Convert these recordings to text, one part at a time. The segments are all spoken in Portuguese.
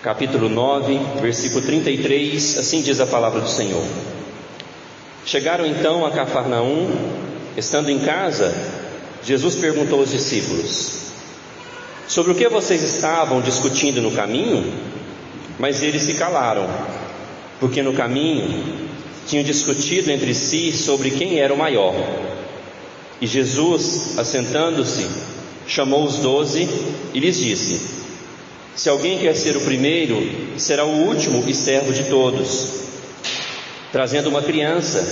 capítulo 9, versículo 33, assim diz a palavra do Senhor. Chegaram então a Cafarnaum. Estando em casa, Jesus perguntou aos discípulos: sobre o que vocês estavam discutindo no caminho? Mas eles se calaram, porque no caminho tinham discutido entre si sobre quem era o maior. E Jesus, assentando-se, chamou os 12 e lhes disse: se alguém quer ser o primeiro, será o último e servo de todos. Trazendo uma criança,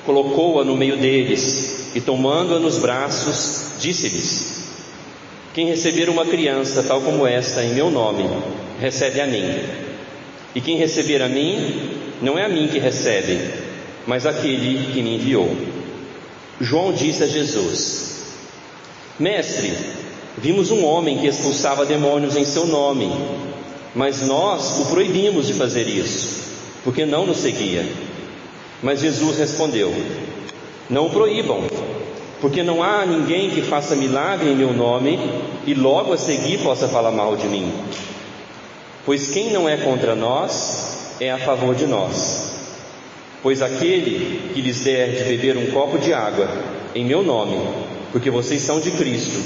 colocou-a no meio deles e, tomando-a nos braços, disse-lhes: quem receber uma criança tal como esta em meu nome, recebe a mim. E quem receber a mim, não é a mim que recebe, mas aquele que me enviou. João disse a Jesus: mestre, vimos um homem que expulsava demônios em seu nome, mas nós o proibimos de fazer isso, porque não nos seguia. Mas Jesus respondeu: não o proíbam, porque não há ninguém que faça milagre em meu nome e logo a seguir possa falar mal de mim. Pois quem não é contra nós é a favor de nós. Pois aquele que lhes der de beber um copo de água em meu nome, porque vocês são de Cristo,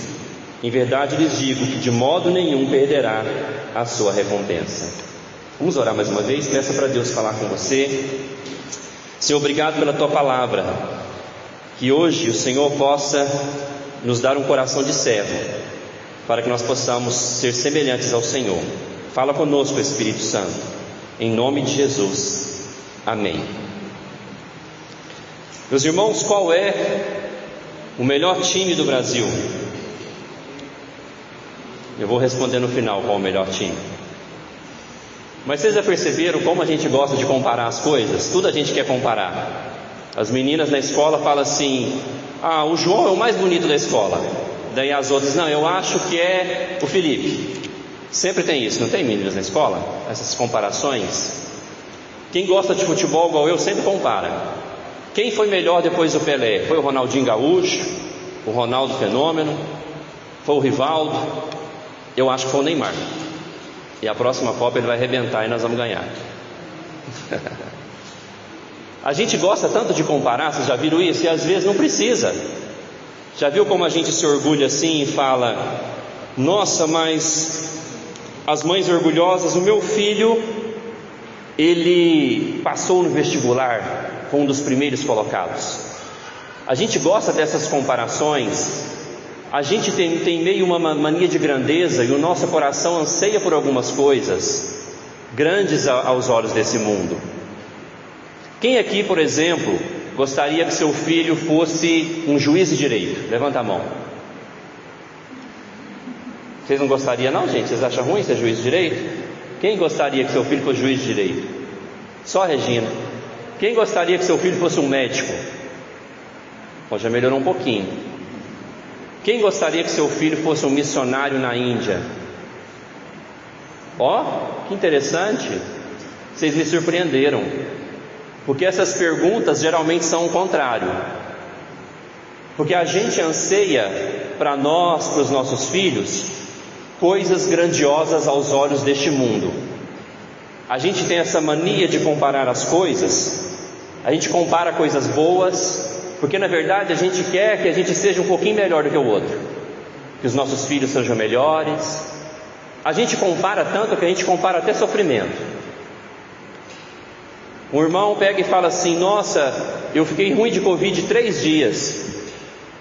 em verdade lhes digo que de modo nenhum perderá a sua recompensa. Vamos orar mais uma vez. Peça para Deus falar com você. Senhor, obrigado pela tua palavra. Que hoje o Senhor possa nos dar um coração de servo, para que nós possamos ser semelhantes ao Senhor. Fala conosco, Espírito Santo, em nome de Jesus, amém. Meus irmãos, qual é o melhor time do Brasil? Eu vou responder no final qual é o melhor time. Mas vocês já perceberam como a gente gosta de comparar as coisas? Tudo a gente quer comparar. As meninas na escola falam assim: o João é o mais bonito da escola. Daí as outras: não, eu acho que é o Felipe. Sempre tem isso, não tem, meninas na escola? Essas comparações. Quem gosta de futebol igual eu sempre compara. Quem foi melhor depois do Pelé? Foi o Ronaldinho Gaúcho? O Ronaldo Fenômeno? Foi o Rivaldo? Eu acho que foi o Neymar. E a próxima Copa ele vai arrebentar e nós vamos ganhar. A gente gosta tanto de comparar, vocês já viram isso? E às vezes não precisa. Já viu como a gente se orgulha assim e fala: nossa, mas as mães orgulhosas, o meu filho, ele passou no vestibular, foi um dos primeiros colocados. A gente gosta dessas comparações. A gente tem meio uma mania de grandeza, e o nosso coração anseia por algumas coisas grandes aos olhos desse mundo. Quem aqui, por exemplo, gostaria que seu filho fosse um juiz de direito? Levanta a mão. Vocês não gostariam não, gente? Vocês acham ruim ser juiz de direito? Quem gostaria que seu filho fosse juiz de direito? Só a Regina. Quem gostaria que seu filho fosse um médico? Bom, já melhorou um pouquinho. Quem gostaria que seu filho fosse um missionário na Índia? Que interessante. Vocês me surpreenderam, porque essas perguntas geralmente são o contrário. Porque a gente anseia para nós, para os nossos filhos, coisas grandiosas aos olhos deste mundo. A gente tem essa mania de comparar as coisas. A gente compara coisas boas, porque na verdade a gente quer que a gente seja um pouquinho melhor do que o outro, que os nossos filhos sejam melhores. A gente compara tanto que a gente compara até sofrimento. Um irmão pega e fala assim: nossa, eu fiquei ruim de Covid 3 dias,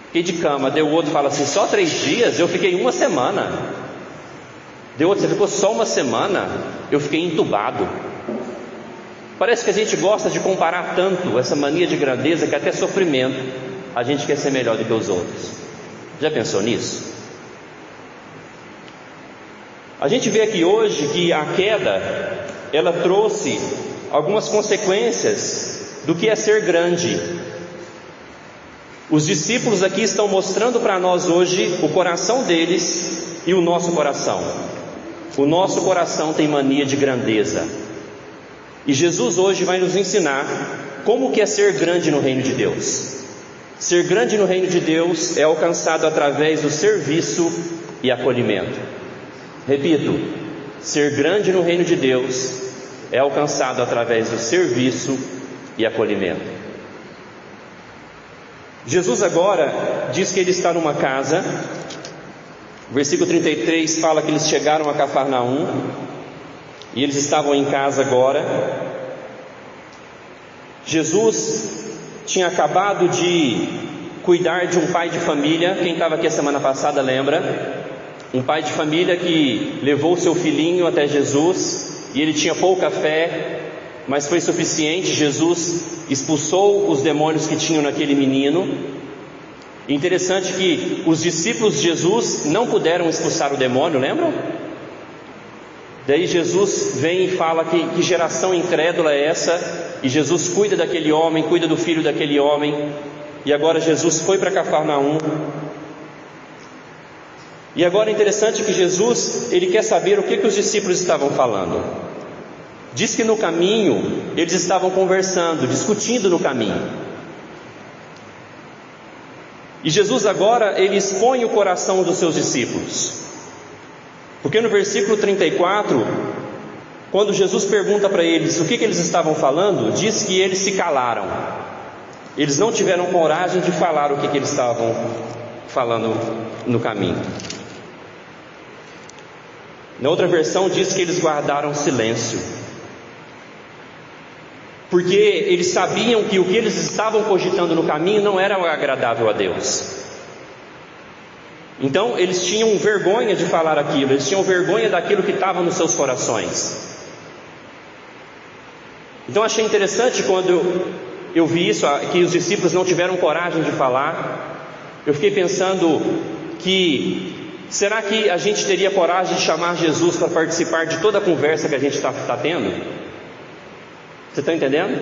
fiquei de cama. Daí o outro fala assim: só 3 dias? Eu fiquei 1 semana. Daí o outro: você ficou só 1 semana? Eu fiquei entubado. Parece que a gente gosta de comparar tanto, essa mania de grandeza, que até sofrimento a gente quer ser melhor do que os outros. Já pensou nisso? A gente vê aqui hoje que a queda, ela trouxe algumas consequências do que é ser grande. Os discípulos aqui estão mostrando para nós hoje o coração deles e o nosso coração. O nosso coração tem mania de grandeza. E Jesus hoje vai nos ensinar como que é ser grande no reino de Deus. Ser grande no reino de Deus é alcançado através do serviço e acolhimento. Repito, ser grande no reino de Deus é alcançado através do serviço e acolhimento. Jesus agora diz que ele está numa casa. O versículo 33 fala que eles chegaram a Cafarnaum e eles estavam em casa agora. Jesus tinha acabado de cuidar de um pai de família. Quem estava aqui a semana passada lembra? Um pai de família que levou seu filhinho até Jesus e ele tinha pouca fé, mas foi suficiente. Jesus expulsou os demônios que tinham naquele menino. Interessante que os discípulos de Jesus não puderam expulsar o demônio, lembram? Daí Jesus vem e fala que geração incrédula é essa, e Jesus cuida daquele homem, cuida do filho daquele homem. E agora Jesus foi para Cafarnaum. E agora é interessante que Jesus, ele quer saber o que os discípulos estavam falando. Diz que no caminho eles estavam conversando, discutindo no caminho. E Jesus agora, ele expõe o coração dos seus discípulos. Porque no versículo 34, quando Jesus pergunta para eles o que eles estavam falando, diz que eles se calaram. Eles não tiveram coragem de falar o que eles estavam falando no caminho. Na outra versão diz que eles guardaram silêncio, porque eles sabiam que o que eles estavam cogitando no caminho não era agradável a Deus. Então eles tinham vergonha de falar aquilo, eles tinham vergonha daquilo que estava nos seus corações. Então achei interessante quando eu vi isso, que os discípulos não tiveram coragem de falar. Eu fiquei pensando que será que a gente teria coragem de chamar Jesus para participar de toda a conversa que a gente está tendo? Você está entendendo?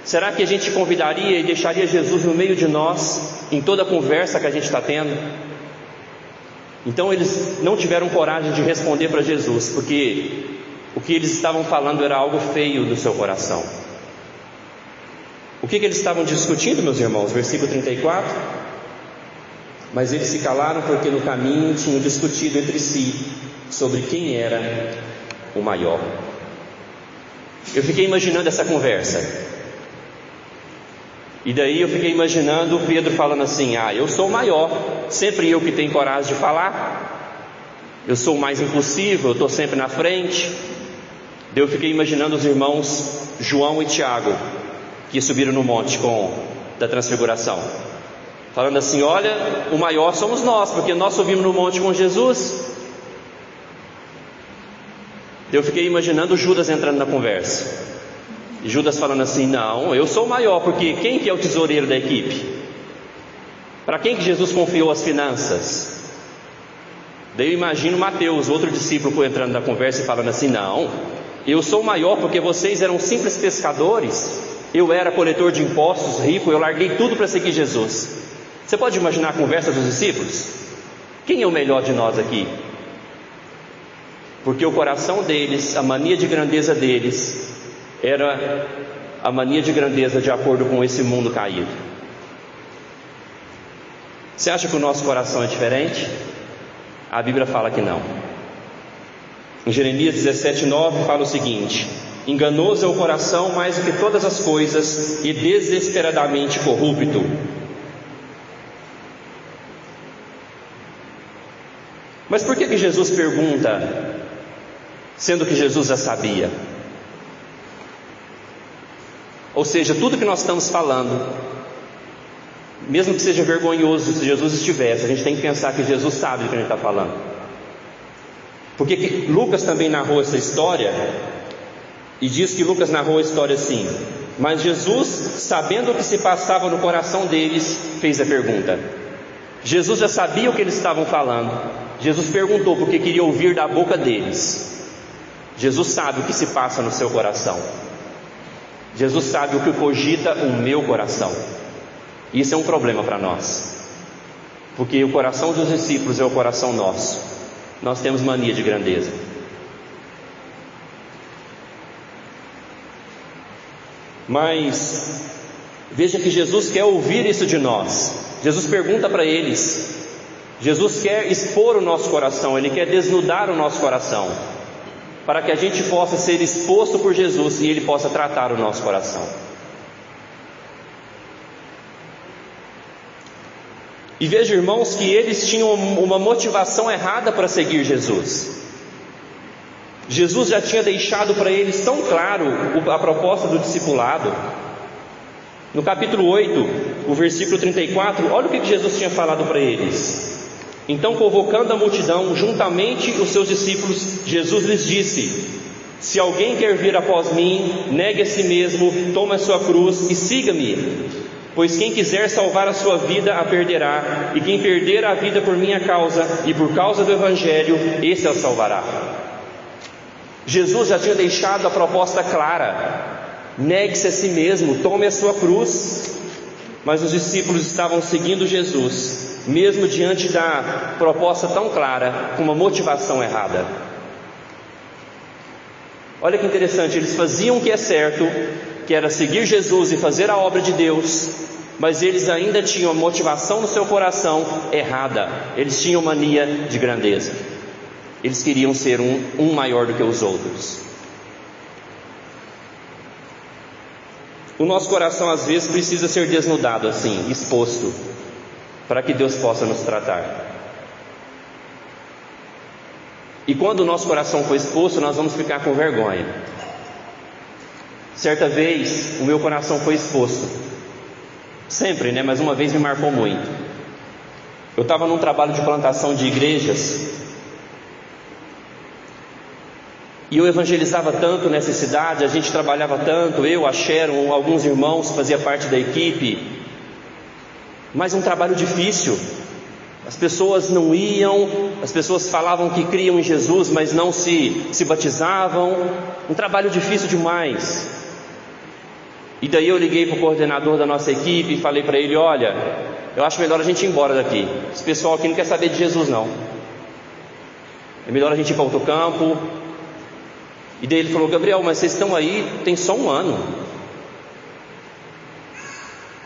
Será que a gente convidaria e deixaria Jesus no meio de nós, em toda a conversa que a gente está tendo? Então eles não tiveram coragem de responder para Jesus, porque o que eles estavam falando era algo feio do seu coração. O que eles estavam discutindo, meus irmãos? Versículo 34. Mas eles se calaram porque no caminho tinham discutido entre si sobre quem era o maior. Eu fiquei imaginando essa conversa. E daí eu fiquei imaginando Pedro falando assim: eu sou o maior, sempre eu que tenho coragem de falar, eu sou o mais impulsivo, eu estou sempre na frente. Daí eu fiquei imaginando os irmãos João e Tiago, que subiram no monte da transfiguração, falando assim: olha, o maior somos nós, porque nós subimos no monte com Jesus. Eu fiquei imaginando Judas entrando na conversa, e Judas falando assim: não, eu sou o maior, porque quem que é o tesoureiro da equipe? Para quem que Jesus confiou as finanças? Daí eu imagino Mateus, outro discípulo, entrando na conversa e falando assim: não, eu sou o maior porque vocês eram simples pescadores, eu era coletor de impostos, rico, eu larguei tudo para seguir Jesus. Você pode imaginar a conversa dos discípulos? Quem é o melhor de nós aqui? Porque o coração deles, a mania de grandeza deles, era a mania de grandeza de acordo com esse mundo caído. Você acha que o nosso coração é diferente? A Bíblia fala que não. Em Jeremias 17:9 fala o seguinte: enganoso é o coração mais do que todas as coisas e desesperadamente corrupto. Mas por que Jesus pergunta, sendo que Jesus já sabia? Ou seja, tudo que nós estamos falando, mesmo que seja vergonhoso se Jesus estivesse, a gente tem que pensar que Jesus sabe do que a gente está falando. Porque Lucas também narrou essa história, e diz que Lucas narrou a história assim: mas Jesus, sabendo o que se passava no coração deles, fez a pergunta. Jesus já sabia o que eles estavam falando. Jesus perguntou porque queria ouvir da boca deles. Jesus sabe o que se passa no seu coração. Jesus sabe o que cogita o meu coração. Isso é um problema para nós, porque o coração dos discípulos é o coração nosso. Nós temos mania de grandeza. Mas veja que Jesus quer ouvir isso de nós. Jesus pergunta para eles. Jesus quer expor o nosso coração, Ele quer desnudar o nosso coração. para que a gente possa ser exposto por Jesus e Ele possa tratar o nosso coração. E veja, irmãos, que eles tinham uma motivação errada para seguir Jesus. Jesus já tinha deixado para eles tão claro a proposta do discipulado. No capítulo 8, o versículo 34, olha o que Jesus tinha falado para eles. Então, convocando a multidão, juntamente os seus discípulos, Jesus lhes disse: se alguém quer vir após mim, negue a si mesmo, tome a sua cruz e siga-me. Pois quem quiser salvar a sua vida a perderá, e quem perder a vida por minha causa e por causa do Evangelho, esse a salvará. Jesus já tinha deixado a proposta clara: negue-se a si mesmo, tome a sua cruz. Mas os discípulos estavam seguindo Jesus, mesmo diante da proposta tão clara, com uma motivação errada. Olha que interessante, eles faziam o que é certo, que era seguir Jesus e fazer a obra de Deus, mas eles ainda tinham a motivação no seu coração errada. Eles tinham mania de grandeza. Eles queriam ser um maior do que os outros. O nosso coração às vezes precisa ser desnudado assim, exposto, para que Deus possa nos tratar. E quando o nosso coração for exposto, nós vamos ficar com vergonha. Certa vez, o meu coração foi exposto. Sempre, né? Mas uma vez me marcou muito. Eu estava num trabalho de plantação de igrejas, e eu evangelizava tanto nessa cidade, a gente trabalhava tanto, eu, a Sharon, alguns irmãos, fazia parte da equipe, mas um trabalho difícil. As pessoas não iam, as pessoas falavam que criam em Jesus, mas não se batizavam. Um trabalho difícil demais. E daí eu liguei para o coordenador da nossa equipe e falei para ele: olha, eu acho melhor a gente ir embora daqui. Esse pessoal aqui não quer saber de Jesus não. É melhor a gente ir para outro campo. E daí ele falou: Gabriel, mas vocês estão aí, tem só um ano.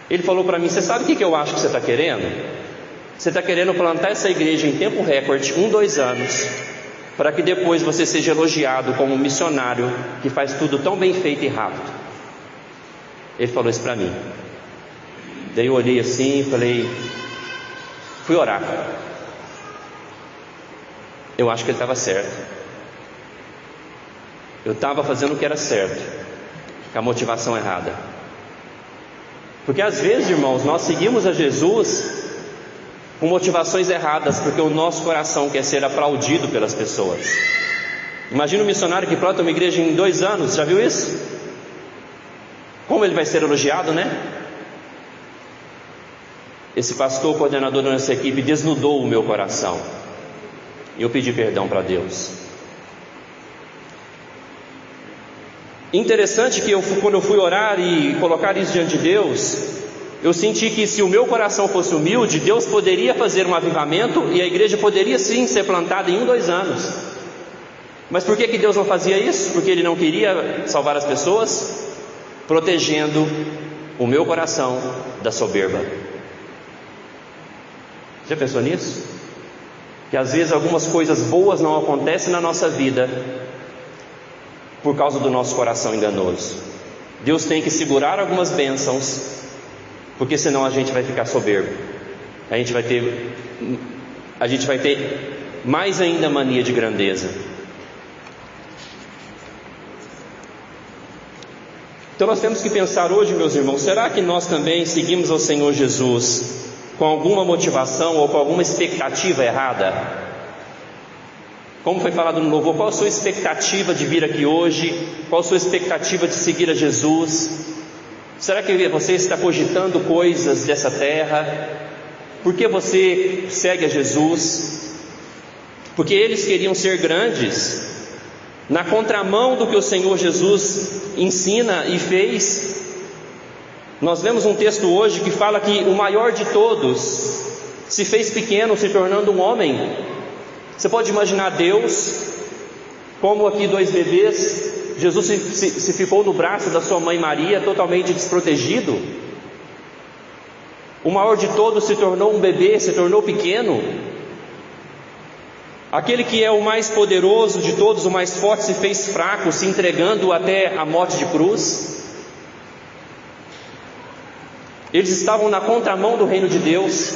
Ele falou para mim: você sabe o que eu acho que você está querendo? Você está querendo plantar essa igreja em tempo recorde, 2 anos, para que depois você seja elogiado como um missionário que faz tudo tão bem feito e rápido. Ele falou isso para mim. Daí eu olhei assim e falei, fui orar. Eu acho que ele estava certo. Eu estava fazendo o que era certo, com a motivação errada. Porque às vezes, irmãos, nós seguimos a Jesus com motivações erradas, porque o nosso coração quer ser aplaudido pelas pessoas. Imagina um missionário que planta uma igreja em 2 anos, já viu isso? Como ele vai ser elogiado, né? Esse pastor, coordenador da nossa equipe, desnudou o meu coração, e eu pedi perdão para Deus. Interessante que quando eu fui orar e colocar isso diante de Deus, eu senti que se o meu coração fosse humilde, Deus poderia fazer um avivamento e a igreja poderia sim ser plantada em 2 anos. Mas por que Deus não fazia isso? Porque Ele não queria salvar as pessoas, protegendo o meu coração da soberba. Já pensou nisso? Que às vezes algumas coisas boas não acontecem na nossa vida por causa do nosso coração enganoso. Deus tem que segurar algumas bênçãos, porque senão a gente vai ficar soberbo. A gente vai ter mais ainda mania de grandeza. Então nós temos que pensar hoje, meus irmãos, será que nós também seguimos ao Senhor Jesus com alguma motivação ou com alguma expectativa errada? Como foi falado no louvor, qual a sua expectativa de vir aqui hoje? Qual a sua expectativa de seguir a Jesus? Será que você está cogitando coisas dessa terra? Por que você segue a Jesus? Porque eles queriam ser grandes, na contramão do que o Senhor Jesus ensina e fez. Nós lemos um texto hoje que fala que o maior de todos se fez pequeno, se tornando um homem. Você pode imaginar Deus, como aqui 2 bebês, Jesus se ficou no braço da sua mãe Maria, totalmente desprotegido. O maior de todos se tornou um bebê, se tornou pequeno. Aquele que é o mais poderoso de todos, o mais forte, se fez fraco, se entregando até a morte de cruz. Eles estavam na contramão do reino de Deus.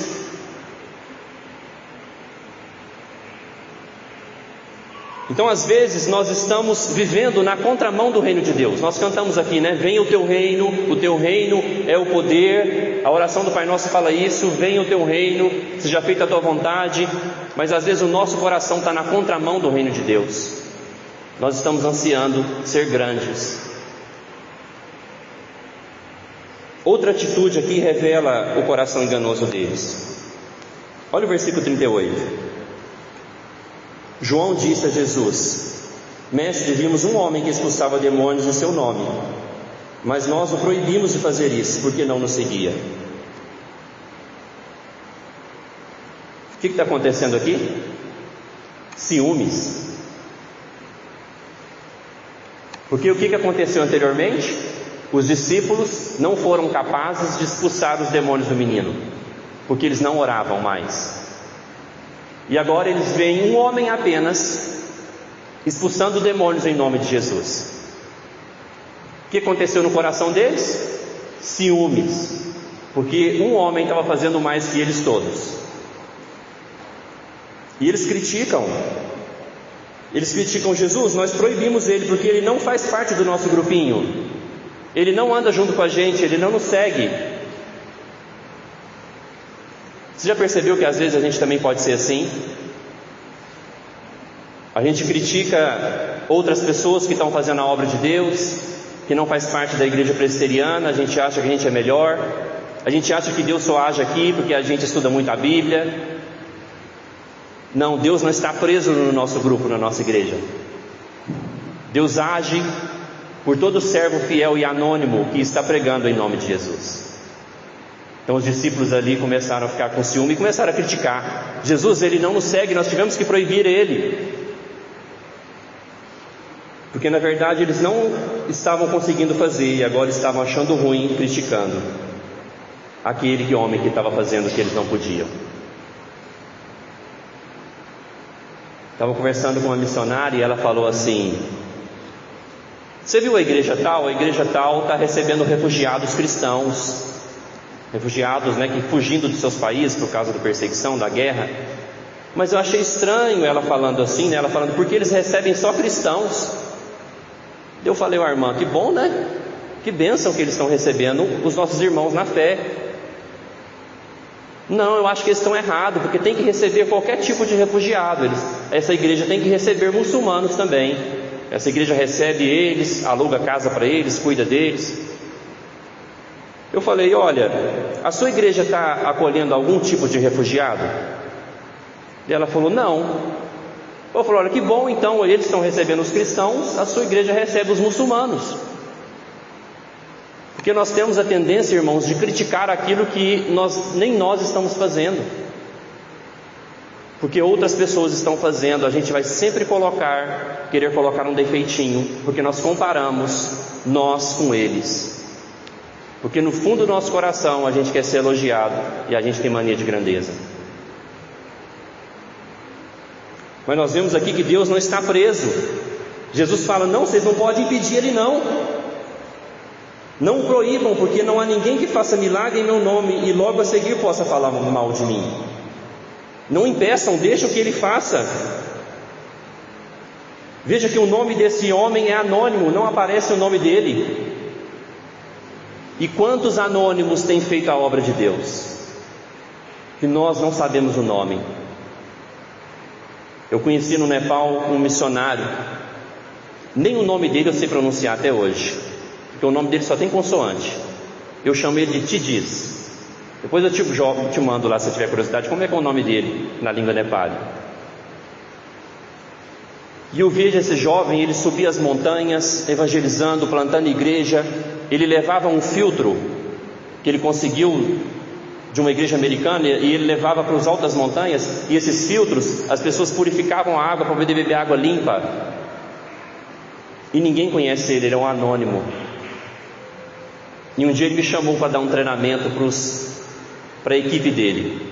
Então, às vezes, nós estamos vivendo na contramão do reino de Deus. Nós cantamos aqui, né? Venha o teu reino é o poder. A oração do Pai Nosso fala isso: venha o teu reino, seja feita a tua vontade. Mas às vezes o nosso coração está na contramão do reino de Deus. Nós estamos ansiando ser grandes. Outra atitude aqui revela o coração enganoso deles. Olha o versículo 38. João disse a Jesus: Mestre, vimos um homem que expulsava demônios em seu nome, mas nós o proibimos de fazer isso, porque não nos seguia. O que está acontecendo aqui? Ciúmes. Porque o que aconteceu anteriormente? Os discípulos não foram capazes de expulsar os demônios do menino, porque eles não oravam mais. E agora eles veem um homem apenas expulsando demônios em nome de Jesus. O que aconteceu no coração deles? Ciúmes, porque um homem estava fazendo mais que eles todos. E eles criticam Jesus. Nós proibimos ele porque ele não faz parte do nosso grupinho, ele não anda junto com a gente, ele não nos segue. Você já percebeu que às vezes a gente também pode ser assim? A gente critica outras pessoas que estão fazendo a obra de Deus, que não faz parte da igreja presbiteriana. A gente acha que a gente é melhor, a gente acha que Deus só age aqui porque a gente estuda muito a Bíblia. Não, Deus não está preso no nosso grupo, na nossa igreja. Deus age por todo servo fiel e anônimo que está pregando em nome de Jesus. Então os discípulos ali começaram a ficar com ciúme e começaram a criticar. Jesus, ele não nos segue, nós tivemos que proibir ele. Porque na verdade eles não estavam conseguindo fazer e agora estavam achando ruim, criticando aquele homem que estava fazendo o que eles não podiam. Estava conversando com uma missionária e ela falou assim: você viu a igreja tal? A igreja tal está recebendo refugiados cristãos, refugiados, né, que fugindo dos seus países por causa da perseguição, da guerra. Mas eu achei estranho ela falando assim, né? Ela falando, porque eles recebem só cristãos. Eu falei, irmã, que bom, né? Que bênção que eles estão recebendo os nossos irmãos na fé. Não, eu acho que eles estão errados, porque tem que receber qualquer tipo de refugiado. Essa igreja tem que receber muçulmanos também. Essa igreja recebe eles, aluga casa para eles, cuida deles. Eu falei, olha, a sua igreja está acolhendo algum tipo de refugiado? E ela falou, não. Eu falei, olha, que bom, então eles estão recebendo os cristãos, a sua igreja recebe os muçulmanos. Porque nós temos a tendência, irmãos, de criticar aquilo que nem nós estamos fazendo. Porque outras pessoas estão fazendo, a gente vai sempre querer colocar um defeitinho, porque nós comparamos nós com eles. Porque no fundo do nosso coração a gente quer ser elogiado e a gente tem mania de grandeza. Mas nós vemos aqui que Deus não está preso. Jesus fala, não, vocês não podem impedir ele não. Não o proíbam, porque não há ninguém que faça milagre em meu nome e logo a seguir possa falar mal de mim. Não impeçam, deixem que ele faça. Veja que o nome desse homem é anônimo, não aparece o nome dele. E quantos anônimos têm feito a obra de Deus, que nós não sabemos o nome? Eu conheci no Nepal um missionário, nem o nome dele eu sei pronunciar até hoje, porque o nome dele só tem consoante. Eu chamo ele de Tidis. Depois eu te mando lá, se tiver curiosidade, como é que é o nome dele na língua nepali. E eu vejo esse jovem, ele subia as montanhas, evangelizando, plantando igreja. Ele levava um filtro que ele conseguiu de uma igreja americana e ele levava para os altos das montanhas. E esses filtros, as pessoas purificavam a água para poder beber água limpa. E ninguém conhece ele, ele é um anônimo. E um dia ele me chamou para dar um treinamento para a equipe dele.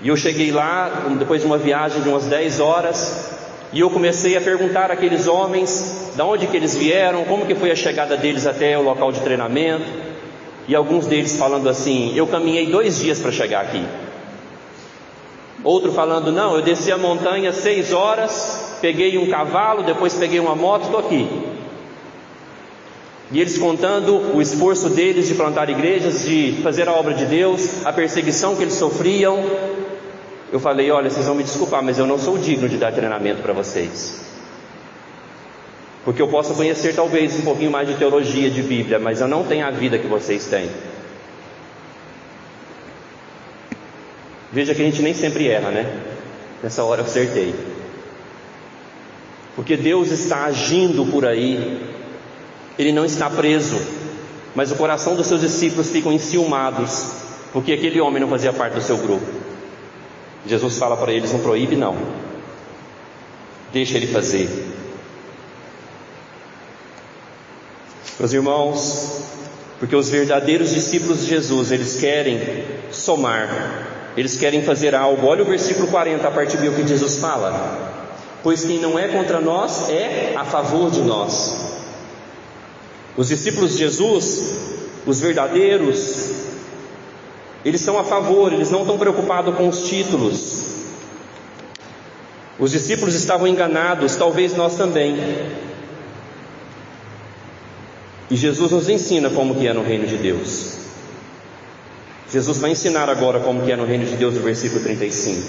E eu cheguei lá, depois de uma viagem de umas 10 horas, e eu comecei a perguntar àqueles homens, de onde que eles vieram, como que foi a chegada deles até o local de treinamento, e alguns deles falando assim: eu caminhei 2 dias para chegar aqui. Outro falando: não, eu desci a montanha 6 horas, peguei um cavalo, depois peguei uma moto, estou aqui. E eles contando o esforço deles de plantar igrejas, de fazer a obra de Deus, a perseguição que eles sofriam. Eu falei: olha, vocês vão me desculpar, mas eu não sou digno de dar treinamento para vocês, porque eu posso conhecer talvez um pouquinho mais de teologia, de Bíblia, mas eu não tenho a vida que vocês têm. Veja que a gente nem sempre erra, né? Nessa hora eu acertei, porque Deus está agindo por aí. Ele não está preso, mas o coração dos seus discípulos ficam enciumados, porque aquele homem não fazia parte do seu grupo. Jesus fala para eles: não proíbe não, deixa ele fazer. Meus irmãos, porque os verdadeiros discípulos de Jesus, eles querem somar, eles querem fazer algo. Olha o versículo 40, a partir do que Jesus fala: pois quem não é contra nós é a favor de nós. Os discípulos de Jesus, os verdadeiros, eles estão a favor, eles não estão preocupados com os títulos. Os discípulos estavam enganados, talvez nós também. E Jesus nos ensina como que é no reino de Deus. Jesus vai ensinar agora como que é no reino de Deus, no versículo 35.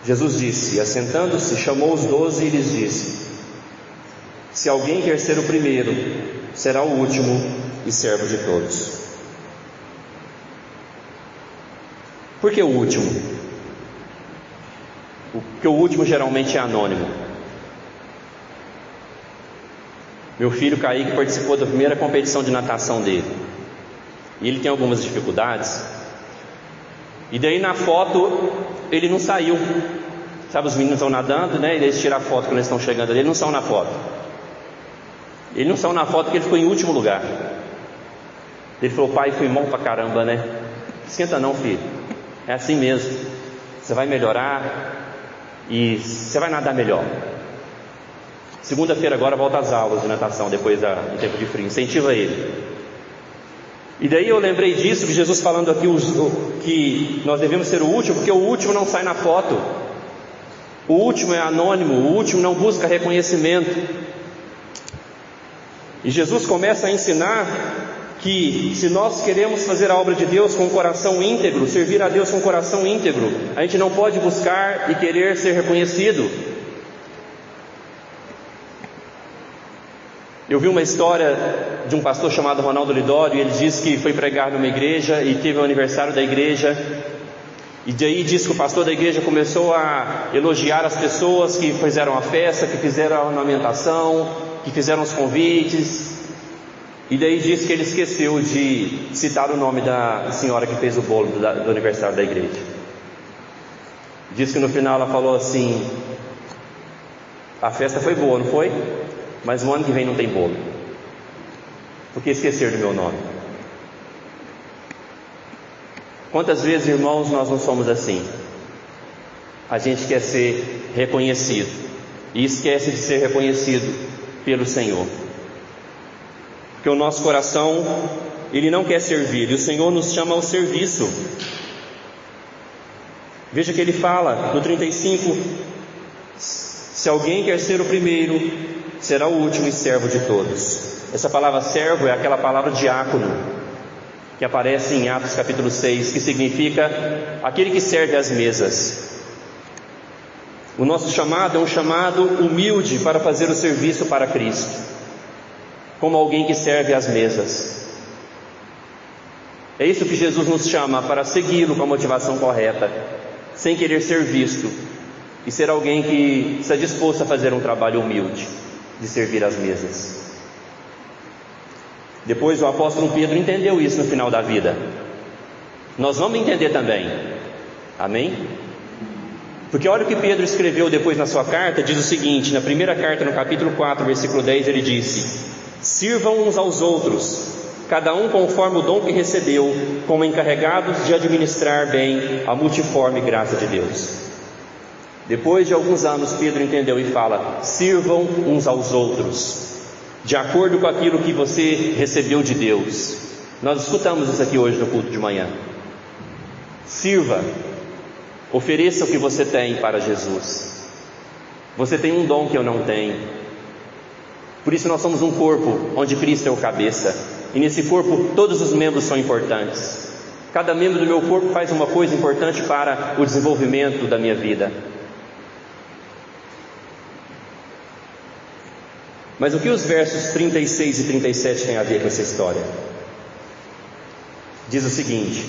Jesus disse, assentando-se, chamou os 12 e lhes disse: se alguém quer ser o primeiro, será o último e servo de todos. Por que o último? Porque o último geralmente é anônimo. Meu filho Kaique participou da primeira competição de natação dele, e ele tem algumas dificuldades. E daí na foto ele não saiu. Sabe, os meninos estão nadando, né? E eles tiram a foto quando eles estão chegando ali, eles não são na foto. Ele não saiu na foto porque ele ficou em último lugar. Ele falou: pai, fui mal pra caramba, né? Esquenta não, filho, é assim mesmo. Você vai melhorar e você vai nadar melhor. Segunda-feira agora volta às aulas de natação, depois do tempo de frio. Incentiva ele. E daí eu lembrei disso, de Jesus falando aqui que nós devemos ser o último, porque o último não sai na foto. O último é anônimo, o último não busca reconhecimento. E Jesus começa a ensinar que se nós queremos fazer a obra de Deus com o coração íntegro, servir a Deus com o coração íntegro, a gente não pode buscar e querer ser reconhecido. Eu vi uma história de um pastor chamado Ronaldo Lidório, e ele disse que foi pregar numa igreja e teve o aniversário da igreja, e daí diz que o pastor da igreja começou a elogiar as pessoas que fizeram a festa, que fizeram a ornamentação, que fizeram os convites, e daí diz que ele esqueceu de citar o nome da senhora que fez o bolo do aniversário da igreja. Diz que no final ela falou assim: a festa foi boa, não foi? Mas no ano que vem não tem bolo, porque esqueceram do meu nome. Quantas vezes, irmãos, nós não somos assim? A gente quer ser reconhecido e esquece de ser reconhecido pelo Senhor, porque o nosso coração, ele não quer servir, e o Senhor nos chama ao serviço. Veja que ele fala no 35: se alguém quer ser o primeiro, será o último e servo de todos. Essa palavra servo é aquela palavra diácono, que aparece em Atos capítulo 6, que significa aquele que serve às mesas. O nosso chamado é um chamado humilde para fazer o serviço para Cristo, como alguém que serve às mesas. É isso que Jesus nos chama, para segui-lo com a motivação correta, sem querer ser visto, e ser alguém que está disposto a fazer um trabalho humilde de servir às mesas. Depois o apóstolo Pedro entendeu isso no final da vida. Nós vamos entender também, amém? Porque olha o que Pedro escreveu depois na sua carta. Diz o seguinte, na primeira carta, no capítulo 4, versículo 10, ele disse: sirvam uns aos outros cada um conforme o dom que recebeu, como encarregados de administrar bem a multiforme graça de Deus. Depois de alguns anos, Pedro entendeu e fala: sirvam uns aos outros, de acordo com aquilo que você recebeu de Deus. Nós escutamos isso aqui hoje no culto de manhã. Sirva, ofereça o que você tem para Jesus. Você tem um dom que eu não tenho. Por isso nós somos um corpo onde Cristo é o cabeça. E nesse corpo todos os membros são importantes. Cada membro do meu corpo faz uma coisa importante para o desenvolvimento da minha vida. Mas o que os versos 36 e 37 têm a ver com essa história? Diz o seguinte: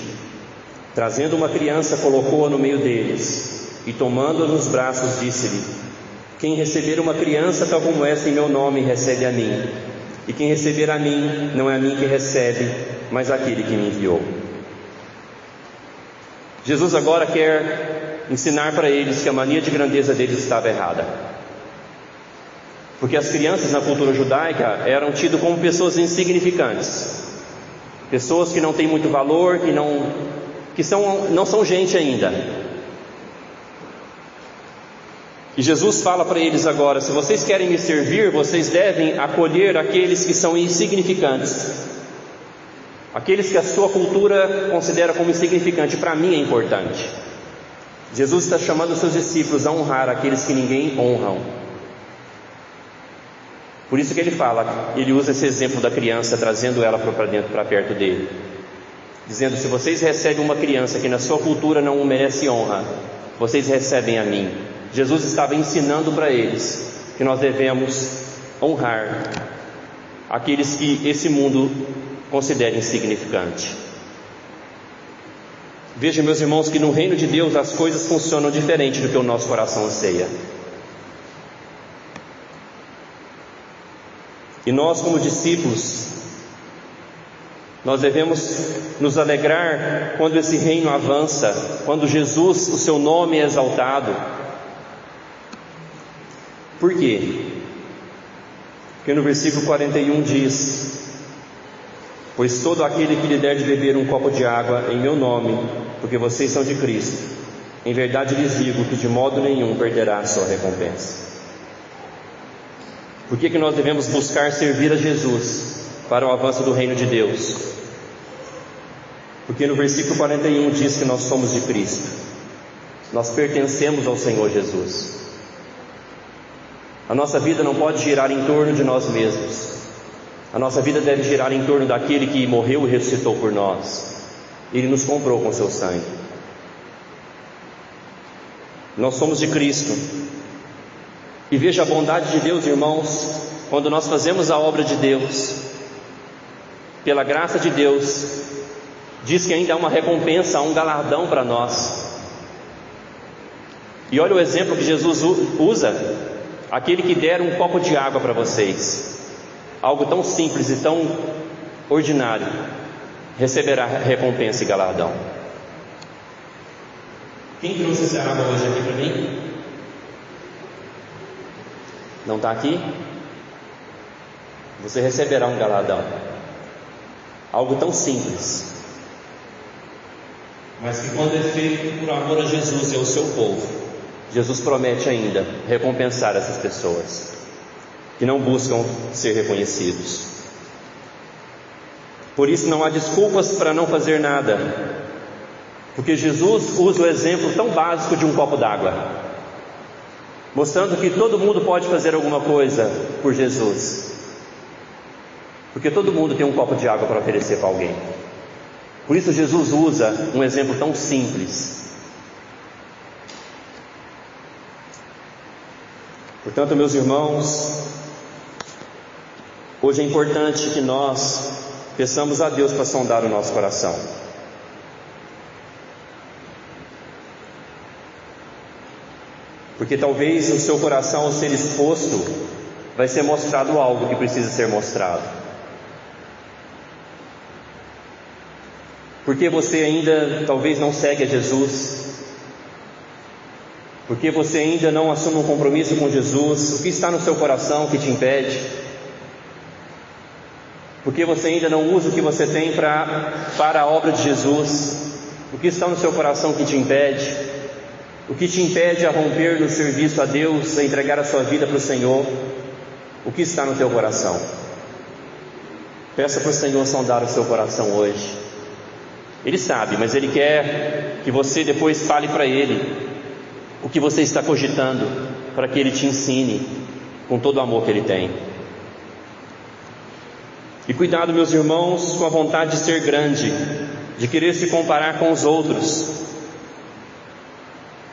trazendo uma criança, colocou-a no meio deles, e tomando-a nos braços, disse-lhe: quem receber uma criança tal como esta em meu nome, recebe a mim. E quem receber a mim, não é a mim que recebe, mas aquele que me enviou. Jesus agora quer ensinar para eles que a mania de grandeza deles estava errada. Porque as crianças na cultura judaica eram tidas como pessoas insignificantes, pessoas que não têm muito valor, que não são gente ainda. E Jesus fala para eles agora: se vocês querem me servir, vocês devem acolher aqueles que são insignificantes, aqueles que a sua cultura considera como insignificante. Para mim é importante. Jesus está chamando os seus discípulos a honrar aqueles que ninguém honram. Por isso que ele usa esse exemplo da criança, trazendo ela para perto dele, dizendo: se vocês recebem uma criança que na sua cultura não merece honra, vocês recebem a mim. Jesus estava ensinando para eles que nós devemos honrar aqueles que esse mundo considera insignificante. Veja, meus irmãos, que no reino de Deus as coisas funcionam diferente do que o nosso coração anseia. E nós, como discípulos, nós devemos nos alegrar quando esse reino avança, quando Jesus, o seu nome é exaltado. Por quê? Porque no versículo 41 diz: pois todo aquele que lhe der de beber um copo de água em meu nome, porque vocês são de Cristo, em verdade lhes digo que de modo nenhum perderá a sua recompensa. Por que nós devemos buscar servir a Jesus para o avanço do reino de Deus? Porque no versículo 41 diz que nós somos de Cristo, nós pertencemos ao Senhor Jesus. A nossa vida não pode girar em torno de nós mesmos. A nossa vida deve girar em torno daquele que morreu e ressuscitou por nós. Ele nos comprou com seu sangue. Nós somos de Cristo. E veja a bondade de Deus, irmãos, quando nós fazemos a obra de Deus, pela graça de Deus, diz que ainda há uma recompensa, há um galardão para nós. E olha o exemplo que Jesus usa: aquele que der um copo de água para vocês, algo tão simples e tão ordinário, receberá recompensa e galardão. Quem trouxe essa água hoje aqui para mim? Não está aqui? Você receberá um galardão. Algo tão simples, mas que quando é feito por amor a Jesus e ao seu povo, Jesus promete ainda recompensar essas pessoas que não buscam ser reconhecidos. Por isso não há desculpas para não fazer nada, porque Jesus usa o exemplo tão básico de um copo d'água, mostrando que todo mundo pode fazer alguma coisa por Jesus, porque todo mundo tem um copo de água para oferecer para alguém. Por isso Jesus usa um exemplo tão simples. Portanto, meus irmãos, hoje é importante que nós peçamos a Deus para sondar o nosso coração. Porque talvez no seu coração, ao ser exposto, vai ser mostrado algo que precisa ser mostrado. Porque você ainda talvez não segue a Jesus, porque você ainda não assume um compromisso com Jesus. O que está no seu coração que te impede? Porque você ainda não usa o que você tem para a obra de Jesus? O que está no seu coração que te impede? O que te impede a romper no serviço a Deus, a entregar a sua vida para o Senhor? O que está no teu coração? Peça para o Senhor sondar o seu coração hoje. Ele sabe, mas Ele quer que você depois fale para Ele o que você está cogitando, para que Ele te ensine com todo o amor que Ele tem. E cuidado, meus irmãos, com a vontade de ser grande, de querer se comparar com os outros.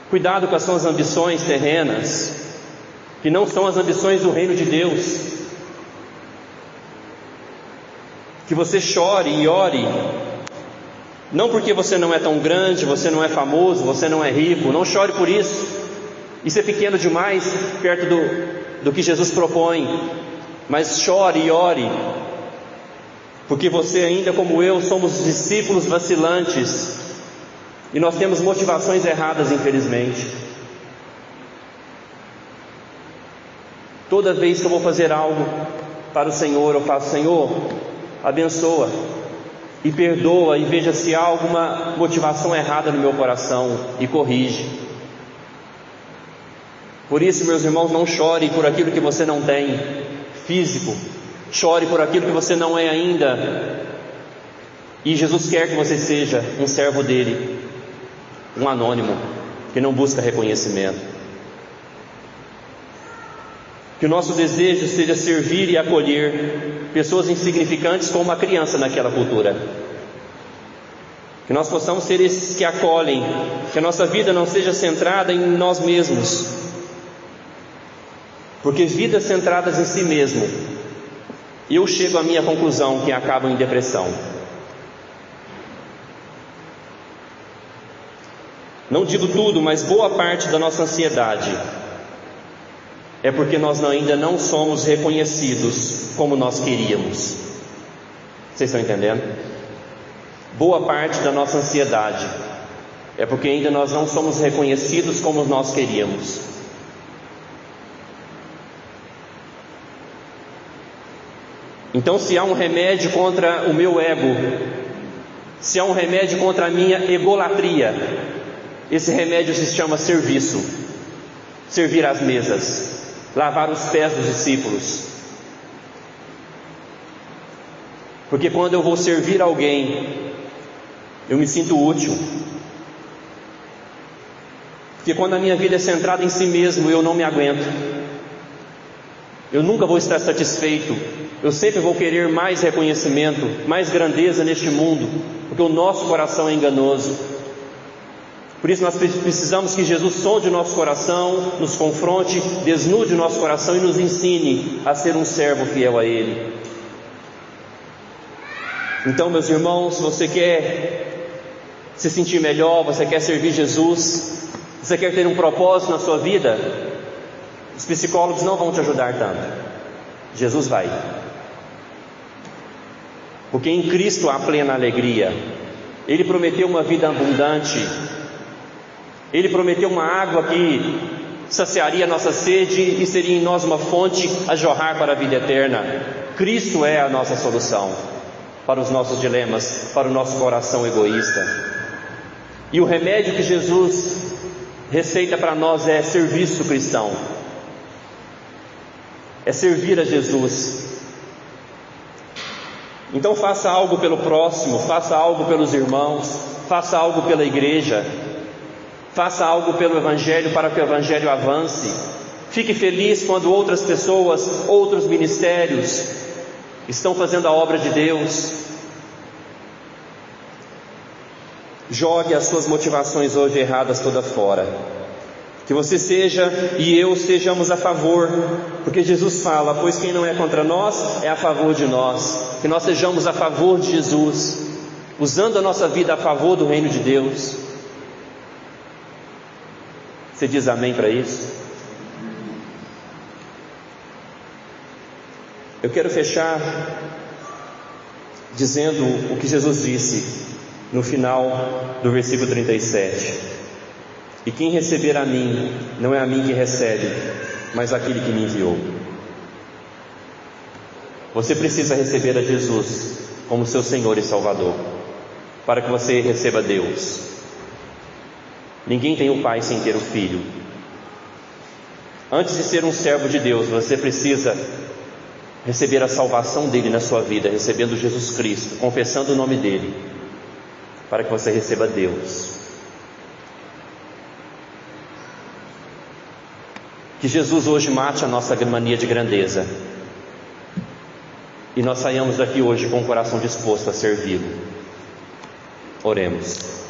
Cuidado com as suas ambições terrenas, que não são as ambições do reino de Deus. Que você chore e ore, não porque você não é tão grande, você não é famoso, você não é rico. Não chore por isso. Isso é pequeno demais perto do que Jesus propõe. Mas chore e ore, porque você, ainda como eu, somos discípulos vacilantes, e nós temos motivações erradas, infelizmente. Toda vez que eu vou fazer algo para o Senhor, eu faço: Senhor, abençoa e perdoa, e veja se há alguma motivação errada no meu coração e corrige. Por isso, meus irmãos, não chore por aquilo que você não tem físico, chore por aquilo que você não é ainda. E Jesus quer que você seja um servo dele, um anônimo, que não busca reconhecimento. Que o nosso desejo seja servir e acolher pessoas insignificantes como uma criança naquela cultura. Que nós possamos ser esses que acolhem, que a nossa vida não seja centrada em nós mesmos, porque vidas centradas em si mesmo, eu chego à minha conclusão que acabam em depressão. Não digo tudo, mas boa parte da nossa ansiedade é porque nós ainda não somos reconhecidos como nós queríamos. Vocês estão entendendo? Boa parte da nossa ansiedade é porque ainda nós não somos reconhecidos como nós queríamos. Então, se há um remédio contra o meu ego, se há um remédio contra a minha egolatria, esse remédio se chama serviço. Servir às mesas, lavar os pés dos discípulos. Porque quando eu vou servir alguém, eu me sinto útil. Porque quando a minha vida é centrada em si mesmo, eu não me aguento. Eu nunca vou estar satisfeito. Eu sempre vou querer mais reconhecimento, mais grandeza neste mundo, porque o nosso coração é enganoso. Por isso nós precisamos que Jesus sonde o nosso coração, nos confronte, desnude o nosso coração e nos ensine a ser um servo fiel a Ele. Então, meus irmãos, você quer se sentir melhor, você quer servir Jesus, você quer ter um propósito na sua vida? Os psicólogos não vão te ajudar tanto. Jesus vai. Porque em Cristo há plena alegria. Ele prometeu uma vida abundante. Ele prometeu uma água que saciaria a nossa sede e seria em nós uma fonte a jorrar para a vida eterna. Cristo é a nossa solução para os nossos dilemas, para o nosso coração egoísta. E o remédio que Jesus receita para nós é serviço cristão. É servir a Jesus. Então faça algo pelo próximo, faça algo pelos irmãos, faça algo pela igreja, faça algo pelo Evangelho para que o Evangelho avance. Fique feliz quando outras pessoas, outros ministérios estão fazendo a obra de Deus. Jogue as suas motivações hoje erradas toda fora. Que você seja e eu sejamos a favor, porque Jesus fala: pois quem não é contra nós é a favor de nós. Que nós sejamos a favor de Jesus, usando a nossa vida a favor do reino de Deus. Você diz amém para isso? Eu quero fechar dizendo o que Jesus disse no final do versículo 37. E quem receber a mim, não é a mim que recebe, mas aquele que me enviou. Você precisa receber a Jesus como seu Senhor e Salvador, para que você receba Deus. Ninguém tem o Pai sem ter o Filho. Antes de ser um servo de Deus, você precisa receber a salvação dele na sua vida, recebendo Jesus Cristo, confessando o nome dele, para que você receba Deus. Que Jesus hoje mate a nossa mania de grandeza e nós saiamos daqui hoje com o coração disposto a servi-lo. Oremos.